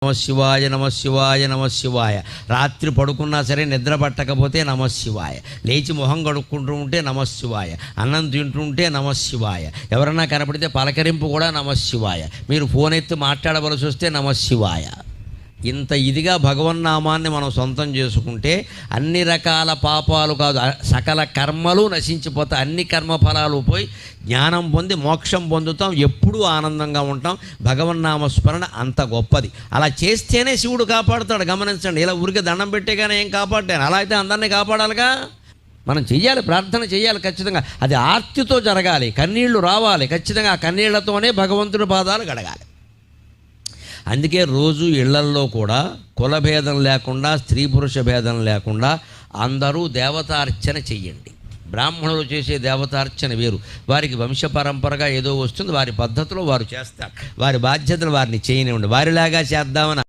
నమశివాయ నమశివాయ నమశివాయ. రాత్రి పడుకున్నా సరే నిద్ర పట్టకపోతే నమశివాయ. లేచి మొహం కడుక్కుంటూ ఉంటే నమశివాయ. అన్నం తింటుంటే నమశివాయ. ఎవరన్నా కనపడితే పలకరింపు కూడా నమశివాయ. మీరు ఫోన్ ఎత్తి మాట్లాడవలసి వస్తే నమశివాయ. ఇంత ఇదిగా భగవన్నామాన్ని మనం సొంతం చేసుకుంటే అన్ని రకాల పాపాలు కాదు, సకల కర్మలు నశించిపోతాయి. అన్ని కర్మఫలాలు పోయి జ్ఞానం పొంది మోక్షం పొందుతాం. ఎప్పుడూ ఆనందంగా ఉంటాం. భగవన్నామస్మరణ అంత గొప్పది. అలా చేస్తేనే శివుడు కాపాడుతాడు. గమనించండి, ఇలా ఊరికి దండం పెట్టేగానే ఏం కాపాడాను? అలా అయితే అందరినీ కాపాడాలిగా. మనం చెయ్యాలి, ప్రార్థన చేయాలి ఖచ్చితంగా. అది ఆర్తితో జరగాలి, కన్నీళ్లు రావాలి ఖచ్చితంగా. ఆ కన్నీళ్లతోనే భగవంతుడి పాదాలు గడగాలి. అందుకే రోజు ఇళ్లల్లో కూడా కులభేదం లేకుండా, స్త్రీ పురుష భేదం లేకుండా అందరూ దేవతార్చన చెయ్యండి. బ్రాహ్మణులు చేసే దేవతార్చన వేరు. వారికి వంశపరంపరగా ఏదో వస్తుంది, వారి పద్ధతిలో వారు చేస్తారు. వారి బాధ్యతలు వారిని చేయనివ్వండి. వారిలాగా చేద్దామని